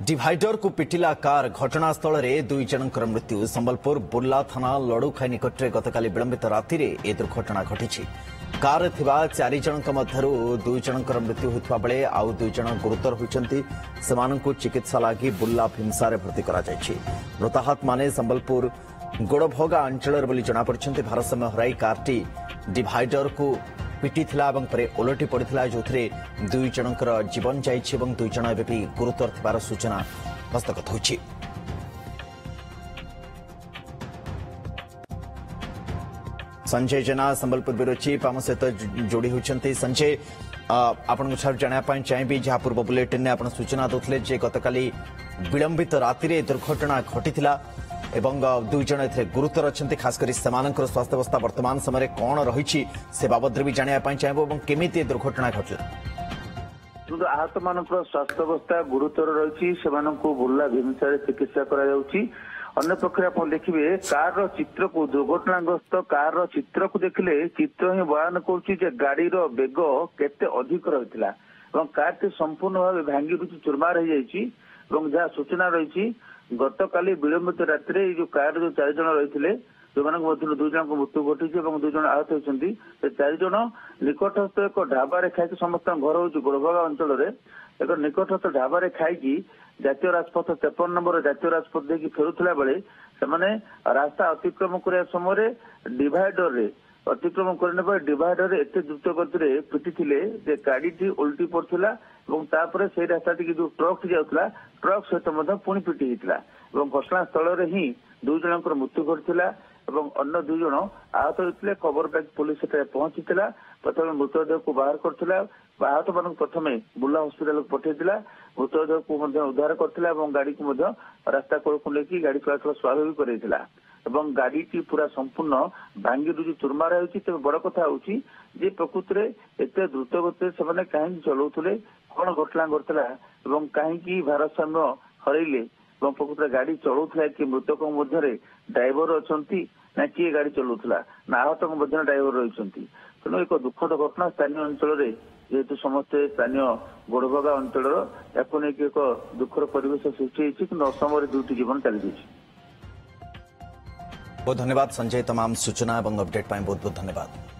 Divider को पिटिला car घटनास्थल में दुई जनकर मृत्यु। संबलपुर बुर्ला थाना लड़ुखाई निकट में गतकाली विलंबित राति ए दुर्घटना घटी। कार थिबा 4 जनक मध्यरु 2 जनकर मृत्यु होता बेले आउ 2 जन गुरुतर होती। सेमानंकु चिकित्सा लगी बुर्ला भीमसारे भर्ती करा जायछि। मृताहत माने संबलपुर गोड़भगा अंचल बोली जनापड़ी। भारसाम्य हराई कारटी डिवाइडर को पिटी ओलटी पड़ा जो 2 जनकर जीवन जाइए 2 जन एवं भी गुरुतर थिबार सूचना हस्तगत होइछि। संजय जेना संबलपुर ब्यूरो चीफ आम सहित जोड़ी होती। संजय आपण जानापी चाहिए जहाँ पूर्व बुलेटिन ने आप सूचना देते जे गतकाली विलंबित राति दुर्घटना घटी एवं 2 जन गुरुतर अच्छा। खासकर सेमानकर स्वास्थ्यावस्था वर्तमान समय कौन रही से बाबद भी जानापी चाहिए केमी दुर्घटना घटू। आहत मान स्वास्थ्यावस्था गुरुतर रही बुर्ला भीमसारे चिकित्सा अन्य पक्ष आप देखिए कार चित्र को दुर्घटनाग्रस्त कार चित्र को देखिले चित्र ही बयान कर गाड़ी बेग केते अधिक रही कार संपूर्ण भाव भांगी रुचि चुरमार हो जाए। जहाँ सूचना रही गतकाली विलंबित राति जो कार जो 4 जन रही जो 2 जन मृत्यु घटी 2 जन आहत होती। 4 जन निकटस्थ एक ढाबा खाई समस्त घर हूँ गोड़भगा अंचल एक निकटस्थ ढाबा खाई जातीय राजपथ 53 नंबर जातीय राजपथ देखिए फेरुला बेले से रास्ता अतिक्रम करने समय डिवाइडर रे अतिक्रम करने डिवाइडर एत द्रुत गति पिटी गाड़ी उल्टी पड़ता और से रास्ता जो ट्रक जाऊला ट्रक सहित पुणी पिटी होता। घटनास्थल ही 2 जनकर मृत्यु घटता और अन्य 2 जन आहत होते। खबर पाई पुलिस पहुंची प्रथम मृतदेह को बाहर करथिला। आहत मान प्रथम बुर्ला हस्पिटाल को पठाइला। मृतदेह को उद्धार करथिला और गाड़ी को रास्ता कूल को लेकिन गाड़ी चलाचल स्वाभाविक कराइला और गाड़ी पूरा संपूर्ण भांगी रुझी चुरमार होती। तेज बड़ कथा हूँ प्रकृत में एत द्रुत गति से कहीं चलाऊे कौन घटना घटला और कहीं भारसाम्य हरइले प्रकृत गाड़ी चलाऊला कि मृतक मध्य ड्राइवर अच्छा ना किए गाड़ी चलाऊला ना आहत ड्राइवर रही। तेणु एक दुखद घटना स्थानीय अंचल जेहेतु समस्ते स्थानीय गोड़भगा अंचल या एक दुखर परिवेश सृष्टि कि असमय 2टी जीवन चली। बहुत धन्यवाद संजय तमाम सूचना और अपडेट बहुत बहुत धन्यवाद।